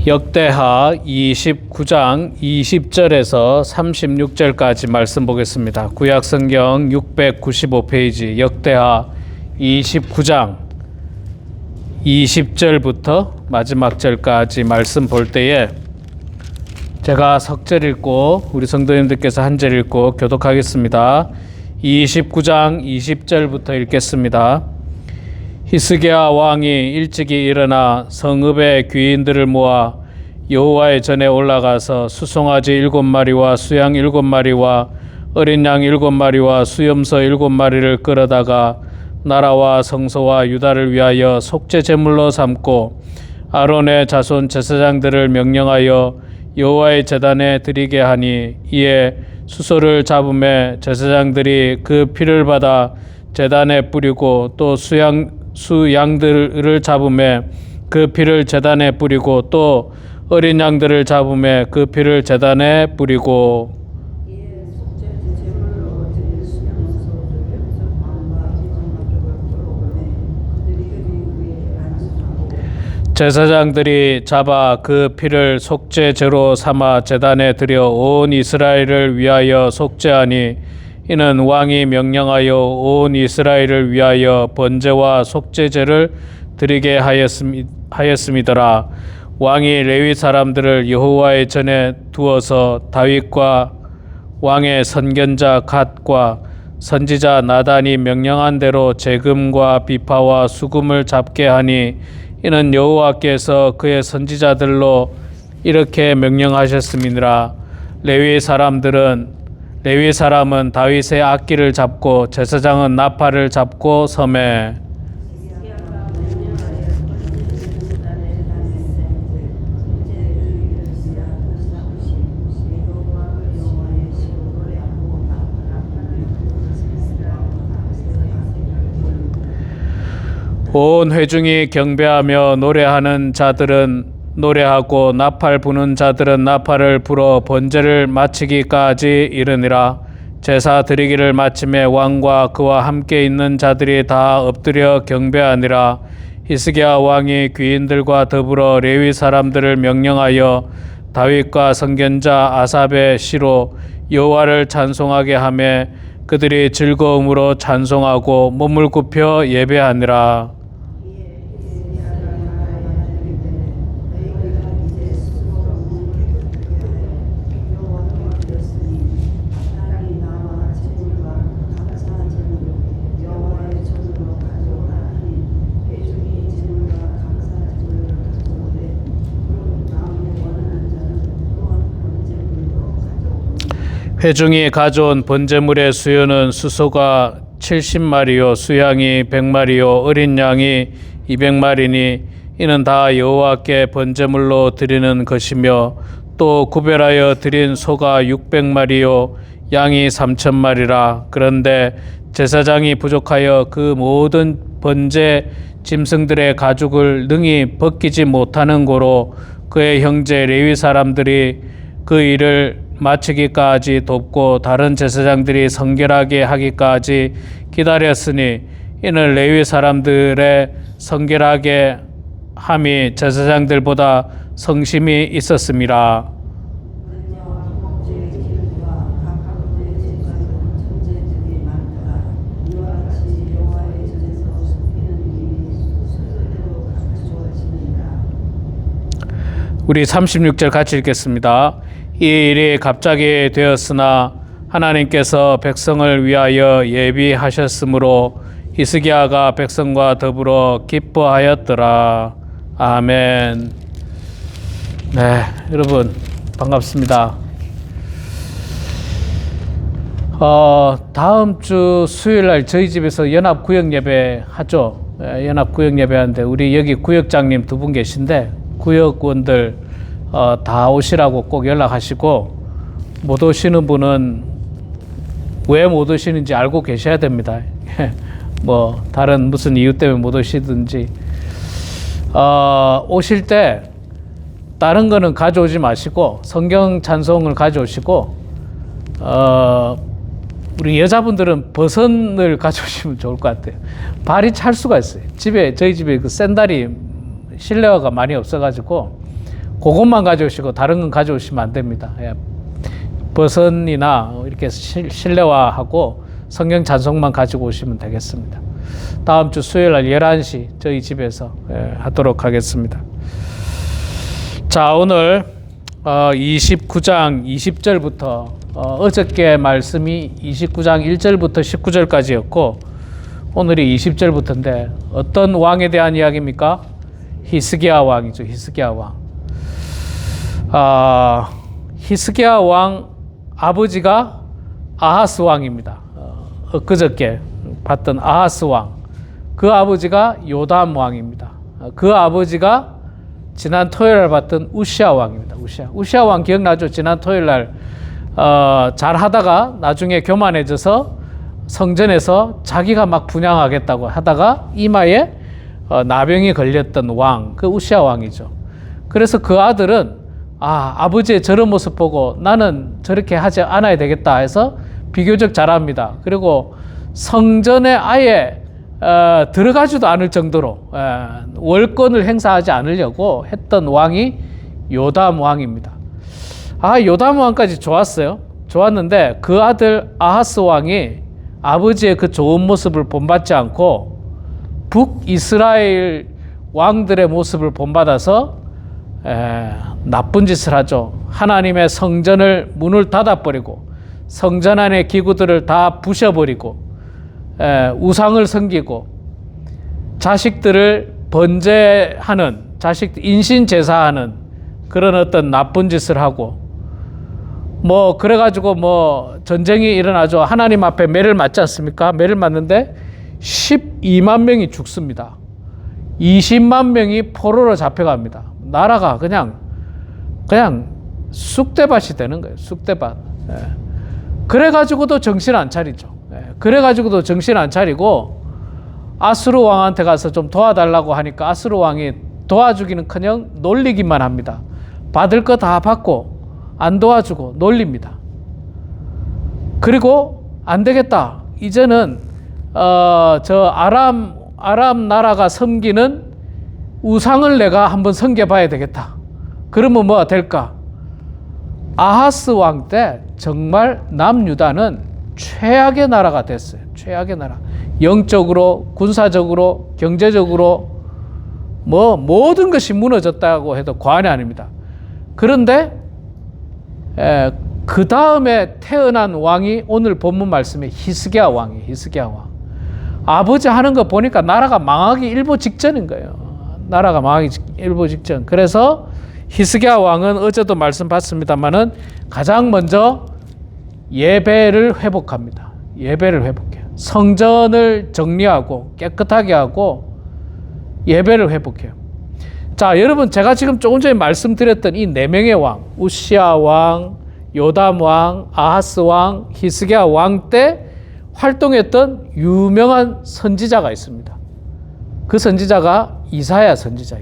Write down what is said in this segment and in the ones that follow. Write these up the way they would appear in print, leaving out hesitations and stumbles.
역대하 29장 20절에서 36절까지 말씀 보겠습니다. 구약성경 695페이지 역대하 29장 20절부터 마지막 절까지 말씀 볼 때에 제가 석절 읽고 우리 성도님들께서 한 절 읽고 교독하겠습니다. 29장 20절부터 읽겠습니다. 히스기야 왕이 일찍이 일어나 성읍의 귀인들을 모아 여호와의 전에 올라가서 수송아지 7마리와 수양 7마리와 어린 양 7마리와 수염소 7마리를 끌어다가 나라와 성소와 유다를 위하여 속죄 제물로 삼고 아론의 자손 제사장들을 명령하여 여호와의 제단에 드리게 하니, 이에 수소를 잡음에 제사장들이 그 피를 받아 제단에 뿌리고 또 수양들을 잡음에 그 피를 제단에 뿌리고 또 어린 양들을 잡음에 그 피를 제단에 뿌리고, 제사장들이 잡아 그 피를 속죄제로 삼아 제단에 드려 온 이스라엘을 위하여 속죄하니, 이는 왕이 명령하여 온 이스라엘을 위하여 번제와 속죄제를 드리게 하였음이더라. 왕이 레위 사람들을 여호와의 전에 두어서 다윗과 왕의 선견자 갓과 선지자 나단이 명령한 대로 재금과 비파와 수금을 잡게 하니, 이는 여호와께서 그의 선지자들로 이렇게 명령하셨음이니라. 레위 사람은 다윗의 악기를 잡고 제사장은 나팔을 잡고 섬에, 온 회중이 경배하며 노래하는 자들은 노래하고 나팔 부는 자들은 나팔을 불어 번제를 마치기까지 이르니라. 제사 드리기를 마침에 왕과 그와 함께 있는 자들이 다 엎드려 경배하니라. 히스기야 왕이 귀인들과 더불어 레위 사람들을 명령하여 다윗과 선견자 아삽의 시로 여호와를 찬송하게 하며 그들이 즐거움으로 찬송하고 몸을 굽혀 예배하니라. 회중이 가져온 번제물의 수요는 수소가 70마리요 수양이 100마리요 어린 양이 200마리니, 이는 다 여호와께 번제물로 드리는 것이며, 또 구별하여 드린 소가 600마리요 양이 3,000마리라. 그런데 제사장이 부족하여 그 모든 번제 짐승들의 가죽을 능히 벗기지 못하는 고로 그의 형제 레위 사람들이 그 일을 마치기까지 돕고 다른 제사장들이 성결하게 하기까지 기다렸으니, 이는 레위 사람들의 성결하게 함이 제사장들보다 성심이 있었음이라. 우리 36절 같이 읽겠습니다. 이 일이 갑자기 되었으나 하나님께서 백성을 위하여 예비하셨으므로 히스기야가 백성과 더불어 기뻐하였더라. 아멘. 네, 여러분 반갑습니다. 다음 주 수요일 날 저희 집에서 연합 구역 예배 하죠. 연합 구역 예배 하는데 우리 여기 구역장님 두 분 계신데 구역원들 다 오시라고 꼭 연락하시고, 못 오시는 분은 왜 못 오시는지 알고 계셔야 됩니다. 뭐 다른 무슨 이유 때문에 못 오시든지, 오실 때 다른 거는 가져오지 마시고 성경 찬송을 가져오시고, 우리 여자분들은 버선을 가져오시면 좋을 것 같아요. 발이 찰 수가 있어요. 저희 집에 그 샌들이 실내화가 많이 없어가지고 그것만 가져오시고 다른 건 가져오시면 안 됩니다. 예. 버선이나 이렇게 실내화하고 성경 찬송만 가지고 오시면 되겠습니다. 다음 주 수요일 날 11시 저희 집에서 하도록 하겠습니다. 자, 오늘 29장 20절부터 어저께 말씀이 29장 1절부터 19절까지였고 오늘이 20절부터인데 어떤 왕에 대한 이야기입니까? 히스기야 왕이죠. 히스기야 왕. 히스기야 왕 아버지가 아하스 왕입니다. 엊그저께 봤던 아하스 왕. 그 아버지가 요담 왕입니다. 그 아버지가 지난 토요일 날 봤던 우시아 왕입니다. 우시아 왕 기억나죠? 지난 토요일 날 잘 하다가 나중에 교만해져서 성전에서 자기가 막 분향하겠다고 하다가 이마에 나병이 걸렸던 왕, 그 우시아 왕이죠. 그래서 그 아들은 아버지의 저런 모습 보고 나는 저렇게 하지 않아야 되겠다 해서 비교적 잘합니다. 그리고 성전에 아예 들어가지도 않을 정도로 월권을 행사하지 않으려고 했던 왕이 요담 왕입니다. 요담 왕까지 좋았는데 그 아들 아하스 왕이 아버지의 그 좋은 모습을 본받지 않고 북이스라엘 왕들의 모습을 본받아서 나쁜 짓을 하죠. 하나님의 성전을 문을 닫아버리고 성전 안의 기구들을 다 부셔버리고 우상을 섬기고 자식들을 번제하는 인신제사하는 그런 어떤 나쁜 짓을 하고 그래가지고 전쟁이 일어나죠. 하나님 앞에 매를 맞지 않습니까? 매를 맞는데 12만 명이 죽습니다. 20만 명이 포로로 잡혀갑니다. 나라가 그냥 쑥대밭이 되는 거예요. 쑥대밭. 그래가지고도 정신 안 차리죠. 그래가지고도 정신 안 차리고 아수르 왕한테 가서 좀 도와달라고 하니까 아수르 왕이 도와주기는커녕 놀리기만 합니다. 받을 거 다 받고 안 도와주고 놀립니다. 그리고 안 되겠다. 이제는 저 아람 나라가 섬기는 우상을 내가 한번 섬겨봐야 되겠다. 그러면 뭐가 될까? 아하스 왕 때 정말 남유다는 최악의 나라가 됐어요. 최악의 나라. 영적으로, 군사적으로, 경제적으로 모든 것이 무너졌다고 해도 과언이 아닙니다. 그런데 그 다음에 태어난 왕이 오늘 본문 말씀에 히스기야 왕이에요. 히스기야 왕. 아버지 하는 거 보니까 나라가 망하기 일보 직전인 거예요. 나라가 망하기 일보 직전. 그래서 히스기야 왕은 어제도 말씀 받습니다만은 가장 먼저 예배를 회복합니다. 예배를 회복해요. 성전을 정리하고 깨끗하게 하고 예배를 회복해요. 자, 여러분 제가 지금 조금 전에 말씀드렸던 이 네 명의 왕, 우시아 왕, 요담 왕, 아하스 왕, 히스기야 왕 때 활동했던 유명한 선지자가 있습니다. 그 선지자가 이사야 선지자.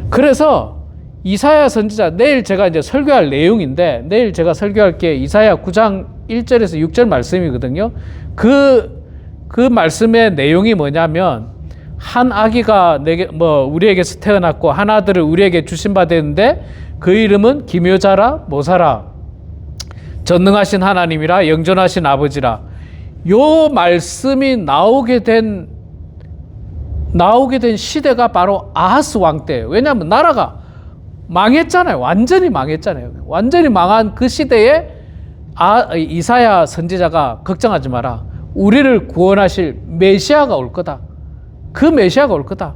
그래서 이사야 선지자, 내일 제가 이제 설교할 내용인데, 내일 제가 설교할 게 이사야 9장 1절에서 6절 말씀이거든요. 그 말씀의 내용이 뭐냐면, 한 아기가 우리에게서 태어났고, 한 아들을 우리에게 주신 바 되는데, 그 이름은 기묘자라, 모사라, 전능하신 하나님이라, 영존하신 아버지라. 요 말씀이 나오게 된 시대가 바로 아하스 왕 때예요. 왜냐하면 나라가 망했잖아요. 완전히 망했잖아요. 완전히 망한 그 시대에 이사야 선지자가 걱정하지 마라. 우리를 구원하실 메시아가 올 거다. 그 메시아가 올 거다.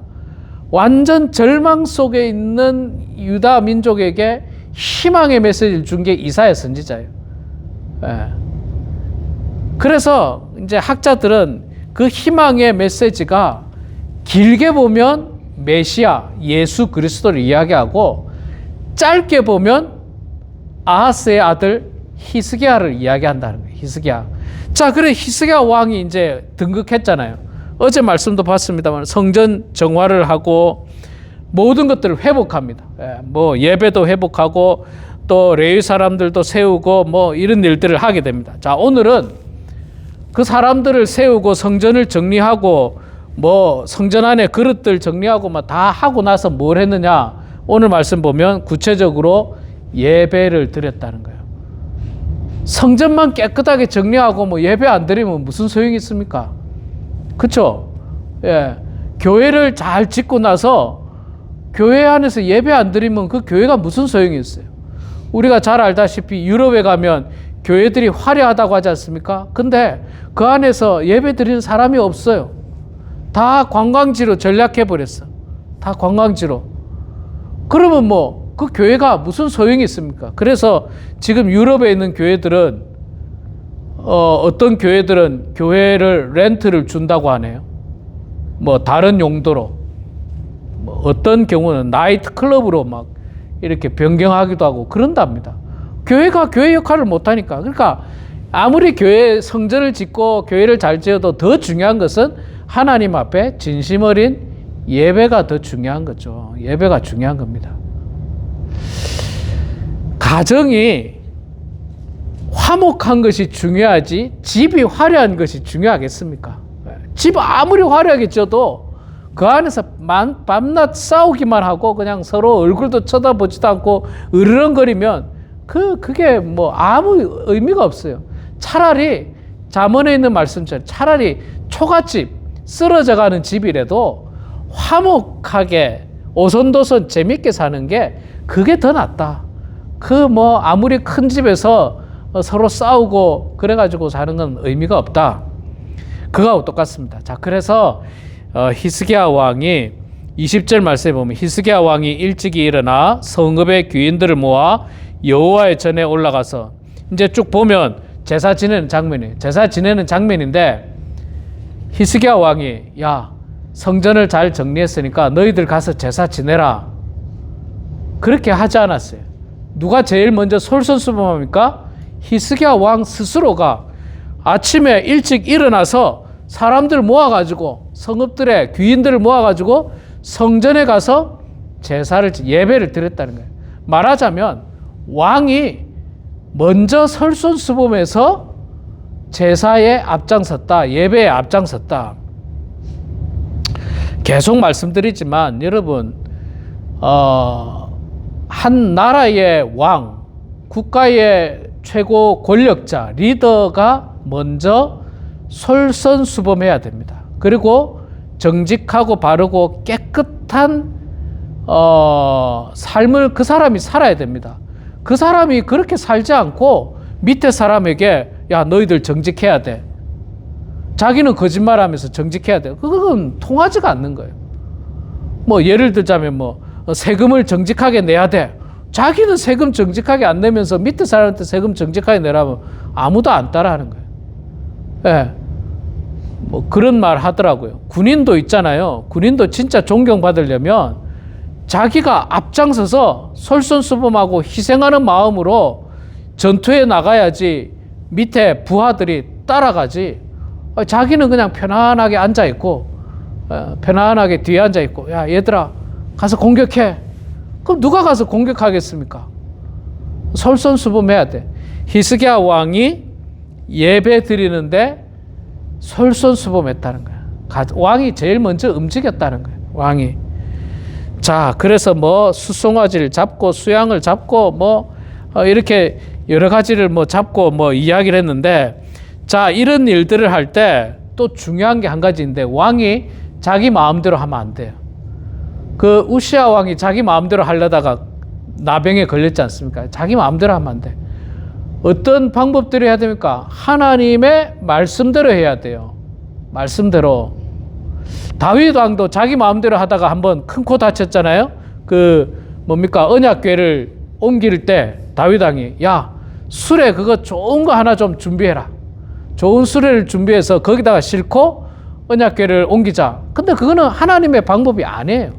완전 절망 속에 있는 유다 민족에게 희망의 메시지를 준 게 이사야 선지자예요. 그래서 이제 학자들은 그 희망의 메시지가 길게 보면 메시아, 예수 그리스도를 이야기하고 짧게 보면 아하스의 아들 히스기야를 이야기한다는 거예요. 히스기야. 자, 그래 히스기야 왕이 이제 등극했잖아요. 어제 말씀도 봤습니다만 성전 정화를 하고 모든 것들을 회복합니다. 예배도 회복하고 또 레위 사람들도 세우고 이런 일들을 하게 됩니다. 자, 오늘은 그 사람들을 세우고 성전을 정리하고 뭐 성전 안에 그릇들 정리하고 막 다 하고 나서 뭘 했느냐? 오늘 말씀 보면 구체적으로 예배를 드렸다는 거예요. 성전만 깨끗하게 정리하고 뭐 예배 안 드리면 무슨 소용이 있습니까? 그렇죠? 예. 교회를 잘 짓고 나서 교회 안에서 예배 안 드리면 그 교회가 무슨 소용이 있어요? 우리가 잘 알다시피 유럽에 가면 교회들이 화려하다고 하지 않습니까? 근데 그 안에서 예배 드리는 사람이 없어요. 다 관광지로 전략해 버렸어. 다 관광지로. 그러면 뭐 그 교회가 무슨 소용이 있습니까? 그래서 지금 유럽에 있는 교회들은 어떤 교회들은 교회를 렌트를 준다고 하네요. 뭐 다른 용도로. 뭐 어떤 경우는 나이트 클럽으로 막 이렇게 변경하기도 하고 그런답니다. 교회가 교회 역할을 못하니까. 그러니까 아무리 교회 성전을 짓고 교회를 잘 지어도 더 중요한 것은 하나님 앞에 진심 어린 예배가 더 중요한 거죠. 예배가 중요한 겁니다. 가정이 화목한 것이 중요하지 집이 화려한 것이 중요하겠습니까? 집 아무리 화려하게 지어도 그 안에서 밤낮 싸우기만 하고 그냥 서로 얼굴도 쳐다보지도 않고 으르렁거리면 그게 뭐 아무 의미가 없어요. 차라리 잠언에 있는 말씀처럼 차라리 초가집 쓰러져가는 집이라도 화목하게 오손도손 재밌게 사는 게 그게 더 낫다. 그 뭐 아무리 큰 집에서 서로 싸우고 그래가지고 사는 건 의미가 없다. 그거하고 똑같습니다. 자, 그래서 히스기야 왕이 20절 말씀에 보면 히스기야 왕이 일찍이 일어나 성읍의 귀인들을 모아 여호와의 전에 올라가서 이제 쭉 보면 제사 지내는 장면이에요. 제사 지내는 장면인데 히스기야 왕이 야 성전을 잘 정리했으니까 너희들 가서 제사 지내라. 그렇게 하지 않았어요. 누가 제일 먼저 솔선수범합니까? 히스기야 왕 스스로가 아침에 일찍 일어나서 사람들 모아가지고 성읍들의 귀인들을 모아가지고 성전에 가서 예배를 드렸다는 거예요. 말하자면 왕이 먼저 솔선수범해서 제사에 앞장섰다. 예배에 앞장섰다. 계속 말씀드리지만 여러분 한 나라의 왕, 국가의 최고 권력자, 리더가 먼저 솔선수범해야 됩니다. 그리고 정직하고 바르고 깨끗한 삶을 그 사람이 살아야 됩니다. 그 사람이 그렇게 살지 않고 밑에 사람에게 야 너희들 정직해야 돼. 자기는 거짓말하면서 정직해야 돼. 그건 통하지가 않는 거예요. 뭐 예를 들자면 뭐 세금을 정직하게 내야 돼. 자기는 세금 정직하게 안 내면서 밑에 사람한테 세금 정직하게 내라면 아무도 안 따라하는 거예요. 예. 뭐 그런 말 하더라고요. 군인도 있잖아요. 군인도 진짜 존경받으려면 자기가 앞장서서 솔선수범하고 희생하는 마음으로 전투에 나가야지 밑에 부하들이 따라가지. 자기는 그냥 편안하게 앉아있고 편안하게 뒤에 앉아있고 야 얘들아 가서 공격해. 그럼 누가 가서 공격하겠습니까? 솔선수범해야 돼. 히스기야 왕이 예배 드리는데 솔선수범했다는 거야. 왕이 제일 먼저 움직였다는 거야. 왕이. 자, 그래서 뭐 수송아지를 잡고 수양을 잡고 뭐 이렇게 여러 가지를 뭐 잡고 뭐 이야기를 했는데 자, 이런 일들을 할 때 또 중요한 게 한 가지인데 왕이 자기 마음대로 하면 안 돼요. 그 우시야 왕이 자기 마음대로 하려다가 나병에 걸렸지 않습니까? 자기 마음대로 하면 안 돼. 어떤 방법대로 해야 됩니까? 하나님의 말씀대로 해야 돼요. 말씀대로. 다윗 왕도 자기 마음대로 하다가 한번 큰 코 다쳤잖아요. 언약궤를 옮길 때 다윗 왕이 야 수레 그거 좋은 거 하나 좀 준비해라. 좋은 수레를 준비해서 거기다가 싣고 언약궤를 옮기자. 근데 그거는 하나님의 방법이 아니에요.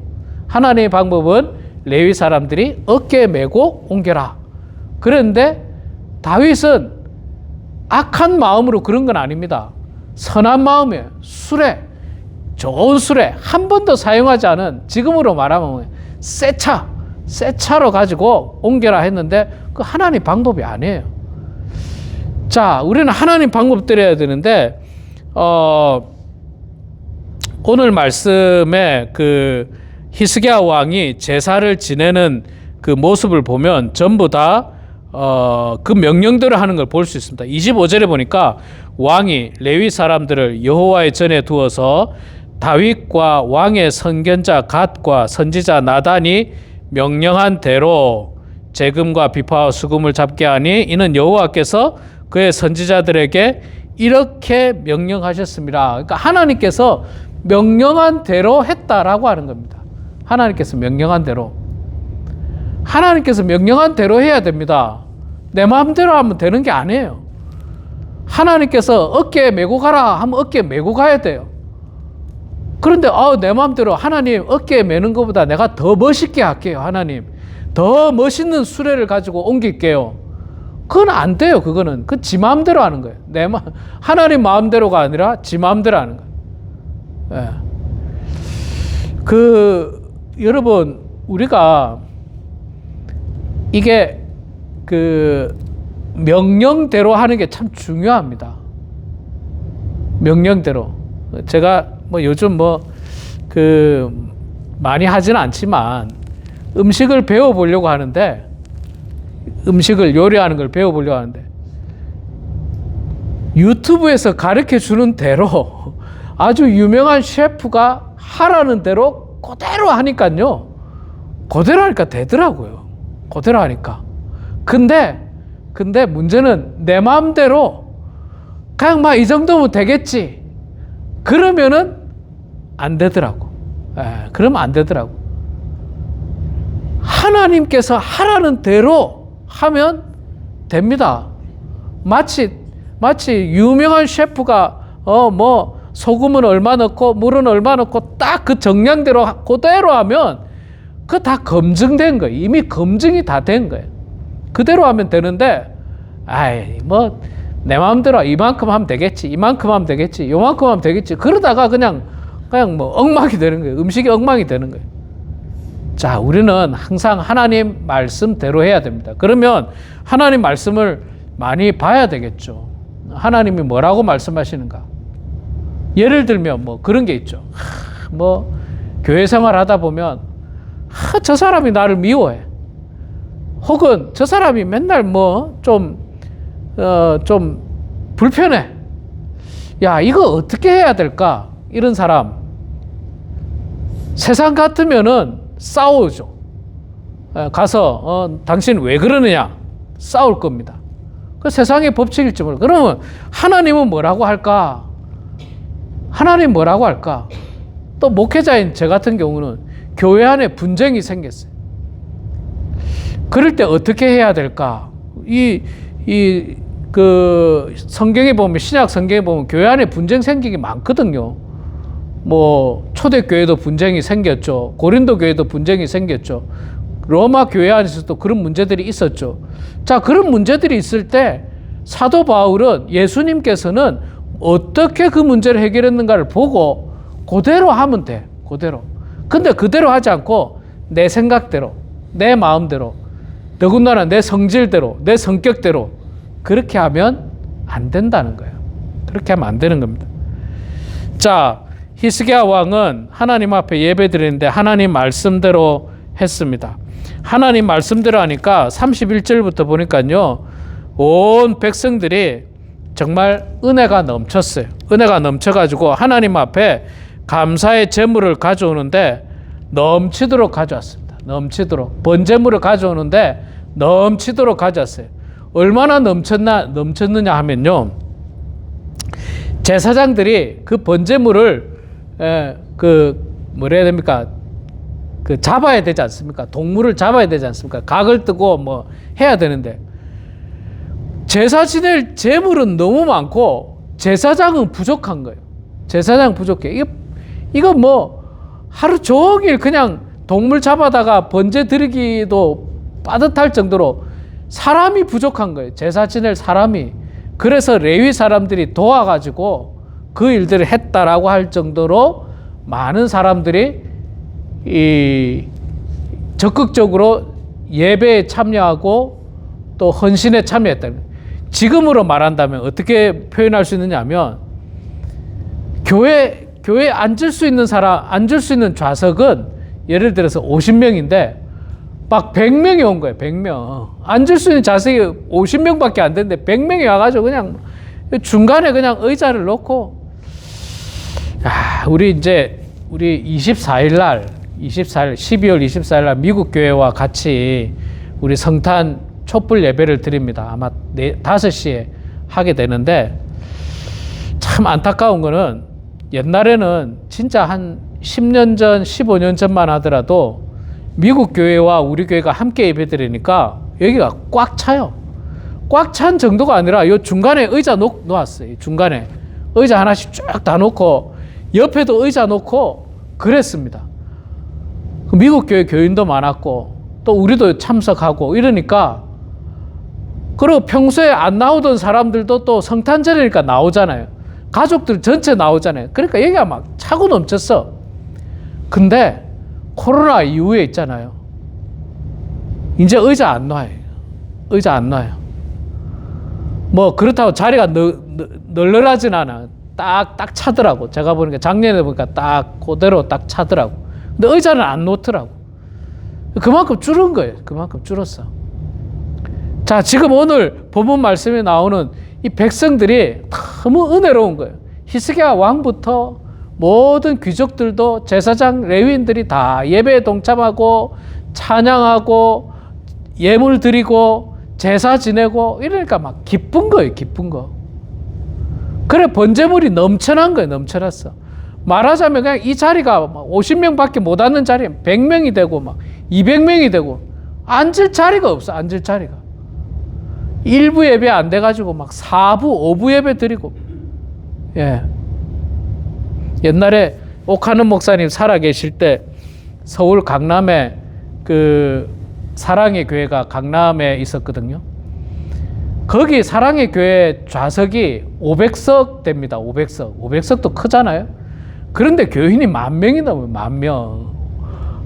하나님의 방법은 레위 사람들이 어깨에 메고 옮겨라. 그런데 다윗은 악한 마음으로 그런 건 아닙니다. 선한 마음이에요. 수레, 좋은 수레, 한 번도 사용하지 않은 지금으로 말하면 새 차로 가지고 옮겨라 했는데 그 하나님 방법이 아니에요. 자, 우리는 하나님 방법대로 해야 되는데 오늘 말씀에 그 히스기야 왕이 제사를 지내는 그 모습을 보면 전부 다 그 명령대로 하는 걸 볼 수 있습니다. 25절에 보니까 왕이 레위 사람들을 여호와의 전에 두어서 다윗과 왕의 선견자 갓과 선지자 나단이 명령한 대로 재금과 비파와 수금을 잡게 하니 이는 여호와께서 그의 선지자들에게 이렇게 명령하셨습니다. 그러니까 하나님께서 명령한 대로 했다라고 하는 겁니다. 하나님께서 명령한 대로. 하나님께서 명령한 대로 해야 됩니다. 내 마음대로 하면 되는 게 아니에요. 하나님께서 어깨에 메고 가라 하면 어깨에 메고 가야 돼요. 그런데 내 마음대로 하나님 어깨에 메는 것보다 내가 더 멋있게 할게요. 하나님 더 멋있는 수레를 가지고 옮길게요. 그건 안 돼요. 그거는 지 마음대로 하는 거예요. 하나님 마음대로가 아니라 지 마음대로 하는 거예요. 예. 여러분 우리가 이게 명령대로 하는 게 참 중요합니다. 명령대로. 제가 요즘 많이 하지는 않지만 음식을 배워보려고 하는데, 음식을 요리하는 걸 배워보려고 하는데, 유튜브에서 가르쳐 주는 대로 아주 유명한 셰프가 하라는 대로 그대로 하니까요. 그대로 하니까 되더라고요. 그대로 하니까. 근데 문제는 내 마음대로 그냥 이 정도면 되겠지. 그러면은 안 되더라고. 그러면 안 되더라고. 하나님께서 하라는 대로 하면 됩니다. 마치 유명한 셰프가 소금은 얼마 넣고 물은 얼마 넣고 딱 그 정량대로 그대로 하면 그거 다 검증된 거예요. 이미 검증이 다 된 거예요. 그대로 하면 되는데 내 마음대로 이만큼 하면 되겠지, 이만큼 하면 되겠지, 요만큼 하면 되겠지. 그러다가 그냥 엉망이 되는 거예요. 음식이 엉망이 되는 거예요. 자, 우리는 항상 하나님 말씀대로 해야 됩니다. 그러면 하나님 말씀을 많이 봐야 되겠죠. 하나님이 뭐라고 말씀하시는가. 예를 들면 그런 게 있죠. 교회 생활 하다 보면 저 사람이 나를 미워해. 혹은 저 사람이 맨날 좀 불편해. 야, 이거 어떻게 해야 될까? 이런 사람. 세상 같으면은 싸우죠. 가서 당신 왜 그러느냐? 싸울 겁니다. 그 세상의 법칙일지 모르고. 그러면 하나님은 뭐라고 할까? 하나님 뭐라고 할까? 또 목회자인 저 같은 경우는 교회 안에 분쟁이 생겼어요. 그럴 때 어떻게 해야 될까? 성경에 보면, 신약 성경에 보면 교회 안에 분쟁 생기기 많거든요. 초대교회도 분쟁이 생겼죠. 고린도 교회도 분쟁이 생겼죠. 로마 교회 안에서도 그런 문제들이 있었죠. 자, 그런 문제들이 있을 때 사도 바울은 예수님께서는 어떻게 그 문제를 해결했는가를 보고 그대로 하면 돼. 그대로. 근데 그대로 하지 않고 내 생각대로, 내 마음대로, 더군다나 내 성질대로, 내 성격대로 그렇게 하면 안 된다는 거예요. 그렇게 하면 안 되는 겁니다. 자, 히스기야 왕은 하나님 앞에 예배 드리는데 하나님 말씀대로 했습니다. 하나님 말씀대로 하니까 31절부터 보니까요, 온 백성들이 정말 은혜가 넘쳤어요. 은혜가 넘쳐가지고 하나님 앞에 감사의 제물을 가져오는데 넘치도록 가져왔습니다. 넘치도록. 번제물을 가져오는데 넘치도록 가져왔어요. 얼마나 넘쳤느냐 하면요, 제사장들이 그 번제물을 뭐라 해야 됩니까? 잡아야 되지 않습니까? 동물을 잡아야 되지 않습니까? 각을 뜨고 해야 되는데, 제사 지낼 제물은 너무 많고 제사장은 부족한 거예요. 제사장 부족해. 이거 하루 종일 그냥 동물 잡아다가 번제 드리기도 빠듯할 정도로 사람이 부족한 거예요. 제사 지낼 사람이. 그래서 레위 사람들이 도와가지고 그 일들을 했다라고 할 정도로 많은 사람들이 적극적으로 예배에 참여하고 또 헌신에 참여했다는 거예요. 지금으로 말한다면 어떻게 표현할 수 있느냐 하면, 교회 교회에 앉을 수 있는 사람, 앉을 수 있는 좌석은 예를 들어서 50명인데 막 100명이 온 거예요. 100명. 앉을 수 있는 좌석이 50명밖에 안 되는데 100명이 와가지고 그냥 중간에 그냥 의자를 놓고, 우리 24일 날, 12월 24일 날 미국 교회와 같이 우리 성탄 촛불 예배를 드립니다. 아마 5시에 하게 되는데, 참 안타까운 거는 옛날에는 진짜 한 10년 전, 15년 전만 하더라도 미국 교회와 우리 교회가 함께 예배 드리니까 여기가 꽉 차요. 꽉 찬 정도가 아니라 요 중간에 의자 놓았어요. 중간에 의자 하나씩 쭉 다 놓고 옆에도 의자 놓고 그랬습니다. 미국 교회 교인도 많았고 또 우리도 참석하고 이러니까, 그리고 평소에 안 나오던 사람들도 또 성탄절이니까 나오잖아요. 가족들 전체 나오잖아요. 그러니까 여기가 막 차고 넘쳤어. 근데 코로나 이후에 있잖아요. 이제 의자 안 놔요. 의자 안 놔요. 뭐 그렇다고 자리가 널널하진 않아. 딱 차더라고. 제가 보니까 작년에 보니까 딱 그대로 딱 차더라고. 근데 의자는 안 놓더라고. 그만큼 줄은 거예요. 그만큼 줄었어. 자, 지금 오늘 본문 말씀에 나오는 이 백성들이 너무 은혜로운 거예요. 히스기야 왕부터 모든 귀족들도 제사장 레위인들이 다 예배에 동참하고 찬양하고 예물 드리고 제사 지내고 이러니까 막 기쁜 거예요. 기쁜 거. 그래 번제물이 넘쳐난 거예요. 넘쳐났어. 말하자면 그냥 이 자리가 50명밖에 못 앉는 자리에 100명이 되고 막 200명이 되고 앉을 자리가 없어. 앉을 자리가. 1부 예배 안 돼가지고 막 4부, 5부 예배 드리고. 예. 옛날에 옥하는 목사님 살아계실 때 서울 강남에 그 사랑의 교회가 강남에 있었거든요. 거기 사랑의 교회 좌석이 500석 됩니다. 500석. 500석도 크잖아요. 그런데 교인이 10,000명이 넘어요. 10,000명.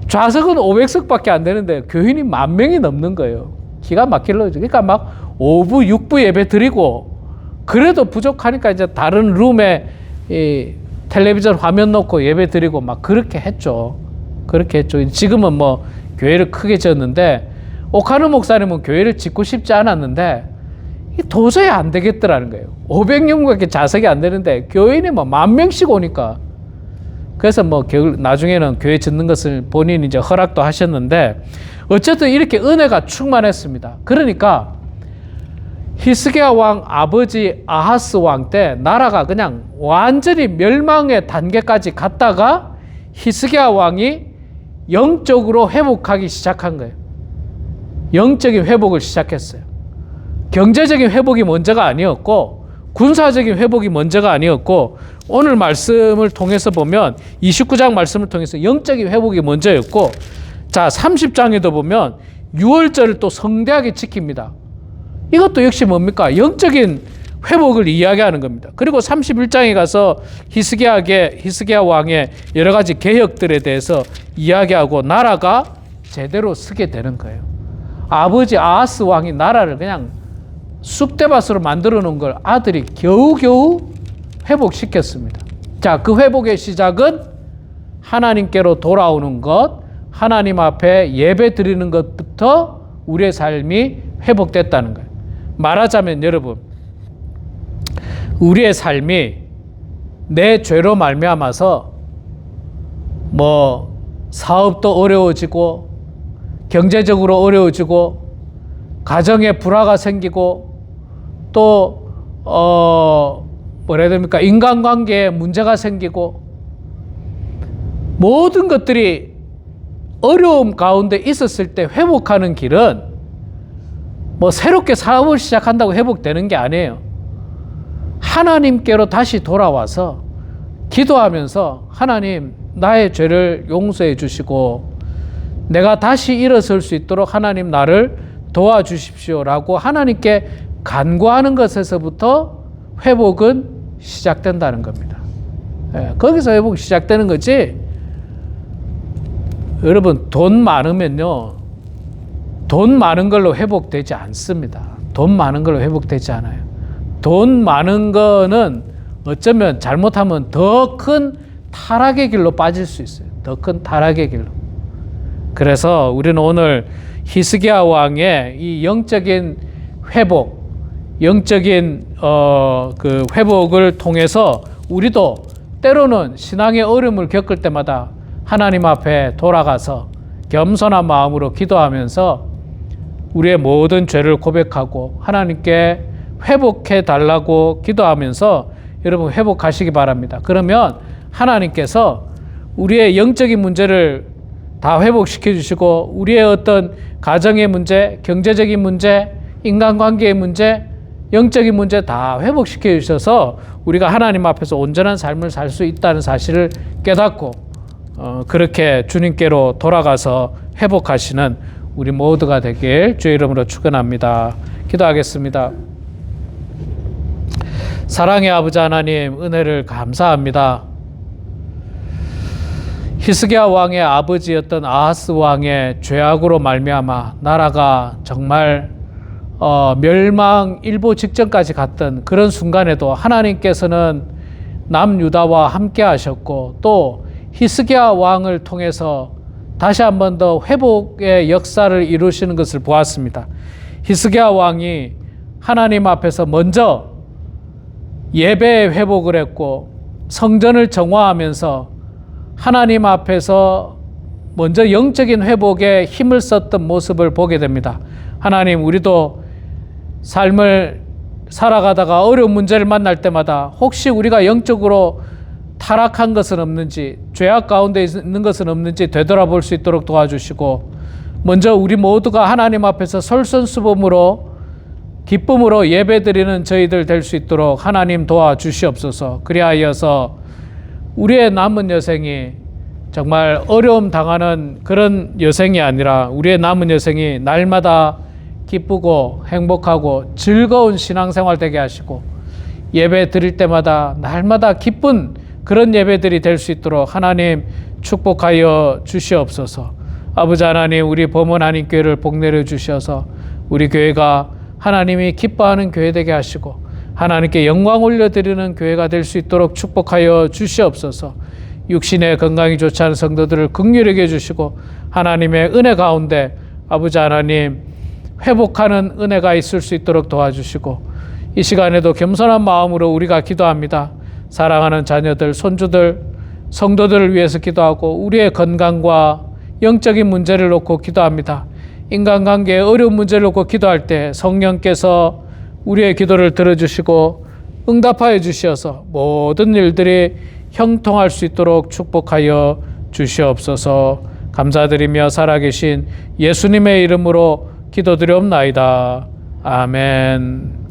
좌석은 500석밖에 안 되는데 교인이 10,000명이 넘는 거예요. 기가 막힐러. 그러니까 막 5부, 6부 예배 드리고, 그래도 부족하니까 이제 다른 룸에 이 텔레비전 화면 놓고 예배 드리고 막 그렇게 했죠. 그렇게 했죠. 지금은 뭐 교회를 크게 지었는데, 옥하는 목사님은 교회를 짓고 싶지 않았는데 도저히 안 되겠더라는 거예요. 500명밖에 좌석이 안 되는데 교인이 뭐 10,000명씩 오니까. 그래서 뭐 나중에는 교회 짓는 것을 본인이 이제 허락도 하셨는데, 어쨌든 이렇게 은혜가 충만했습니다. 그러니까 히스기야 왕 아버지 아하스 왕 때 나라가 그냥 완전히 멸망의 단계까지 갔다가 히스기야 왕이 영적으로 회복하기 시작한 거예요. 영적인 회복을 시작했어요. 경제적인 회복이 먼저가 아니었고 군사적인 회복이 먼저가 아니었고, 오늘 말씀을 통해서 보면 29장 말씀을 통해서 영적인 회복이 먼저였고, 자 30장에도 보면 유월절을 또 성대하게 지킵니다. 이것도 역시 뭡니까? 영적인 회복을 이야기하는 겁니다. 그리고 31장에 가서 히스기야 왕의 여러 가지 개혁들에 대해서 이야기하고 나라가 제대로 서게 되는 거예요. 아버지 아하스 왕이 나라를 그냥 쑥대밭으로 만들어 놓은 걸 아들이 겨우겨우 회복시켰습니다. 자, 그 회복의 시작은 하나님께로 돌아오는 것, 하나님 앞에 예배 드리는 것부터 우리의 삶이 회복됐다는 거예요. 말하자면 여러분, 우리의 삶이 내 죄로 말미암아서 뭐 사업도 어려워지고 경제적으로 어려워지고 가정에 불화가 생기고 또 뭐라 해야 됩니까? 인간관계에 문제가 생기고 모든 것들이 어려움 가운데 있었을 때 회복하는 길은 뭐 새롭게 사업을 시작한다고 회복되는 게 아니에요. 하나님께로 다시 돌아와서 기도하면서 하나님 나의 죄를 용서해 주시고 내가 다시 일어설 수 있도록 하나님 나를 도와주십시오라고 하나님께 간구하는 것에서부터 회복은 시작된다는 겁니다. 거기서 회복이 시작되는 거지. 여러분 돈 많으면요, 돈 많은 걸로 회복되지 않습니다. 돈 많은 걸로 회복되지 않아요. 돈 많은 거는 어쩌면 잘못하면 더 큰 타락의 길로 빠질 수 있어요. 더 큰 타락의 길로. 그래서 우리는 오늘 히스기야 왕의 이 영적인 회복, 영적인 그 회복을 통해서 우리도 때로는 신앙의 어려움을 겪을 때마다 하나님 앞에 돌아가서 겸손한 마음으로 기도하면서 우리의 모든 죄를 고백하고 하나님께 회복해 달라고 기도하면서 여러분 회복하시기 바랍니다. 그러면 하나님께서 우리의 영적인 문제를 다 회복시켜 주시고 우리의 어떤 가정의 문제, 경제적인 문제, 인간관계의 문제, 영적인 문제 다 회복시켜 주셔서 우리가 하나님 앞에서 온전한 삶을 살 수 있다는 사실을 깨닫고 그렇게 주님께로 돌아가서 회복하시는 우리 모두가 되길 주의 이름으로 축원합니다. 기도하겠습니다. 사랑의 아버지 하나님, 은혜를 감사합니다. 히스기야 왕의 아버지였던 아하스 왕의 죄악으로 말미암아 나라가 정말 멸망 일보 직전까지 갔던 그런 순간에도 하나님께서는 남유다와 함께 하셨고 또 히스기야 왕을 통해서 다시 한 번 더 회복의 역사를 이루시는 것을 보았습니다. 히스기야 왕이 하나님 앞에서 먼저 예배의 회복을 했고 성전을 정화하면서 하나님 앞에서 먼저 영적인 회복에 힘을 썼던 모습을 보게 됩니다. 하나님, 우리도 삶을 살아가다가 어려운 문제를 만날 때마다 혹시 우리가 영적으로 타락한 것은 없는지, 죄악 가운데 있는 것은 없는지 되돌아볼 수 있도록 도와주시고 먼저 우리 모두가 하나님 앞에서 솔선수범으로 기쁨으로 예배드리는 저희들 될 수 있도록 하나님 도와주시옵소서. 그리하여서 우리의 남은 여생이 정말 어려움 당하는 그런 여생이 아니라 우리의 남은 여생이 날마다 기쁘고 행복하고 즐거운 신앙생활 되게 하시고 예배 드릴 때마다 날마다 기쁜 그런 예배들이 될 수 있도록 하나님 축복하여 주시옵소서. 아버지 하나님, 우리 범원 한인교회를 복내려 주셔서 우리 교회가 하나님이 기뻐하는 교회 되게 하시고 하나님께 영광 올려드리는 교회가 될 수 있도록 축복하여 주시옵소서. 육신의 건강이 좋지 않은 성도들을 긍휼하게 해주시고 하나님의 은혜 가운데 아버지 하나님 회복하는 은혜가 있을 수 있도록 도와주시고 이 시간에도 겸손한 마음으로 우리가 기도합니다. 사랑하는 자녀들, 손주들, 성도들을 위해서 기도하고 우리의 건강과 영적인 문제를 놓고 기도합니다. 인간관계의 어려운 문제를 놓고 기도할 때 성령께서 우리의 기도를 들어주시고 응답하여 주시어서 모든 일들이 형통할 수 있도록 축복하여 주시옵소서. 감사드리며 살아계신 예수님의 이름으로 기도드리옵나이다. 아멘.